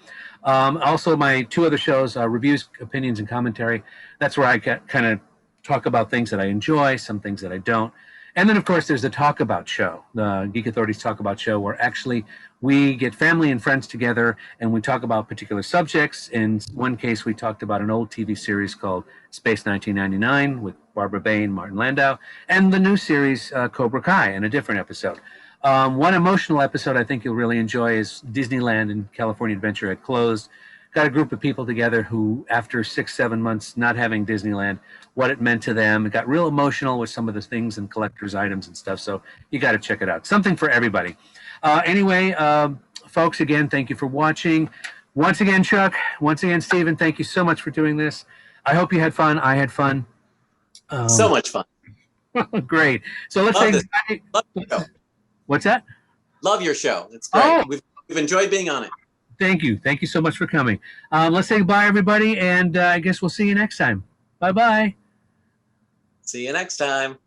Also, my two other shows, reviews, opinions, and commentary. That's where I kind of talk about things that I enjoy, some things that I don't. And then, of course, there's the Talk About show, the Geek Authority's Talk About show, where actually we get family and friends together and we talk about particular subjects. In one case, we talked about an old TV series called Space 1999 with Barbara Bain, Martin Landau, and the new series Cobra Kai in a different episode. One emotional episode I think you'll really enjoy is Disneyland and California Adventure had closed. Got a group of people together who, after 6-7 months not having Disneyland, what it meant to them. It got real emotional with some of the things and collector's items and stuff, so you got to check it out. Something for everybody. Anyway, folks, again, thank you for watching. Once again, Chuck, once again, Stephen, thank you so much for doing this. I hope you had fun. I had fun. So much fun. Great. So let's say Love your show. What's that? Love your show. It's great. Oh. We've enjoyed being on it. Thank you. Thank you so much for coming. Let's say goodbye, everybody, and I guess we'll see you next time. Bye-bye. See you next time.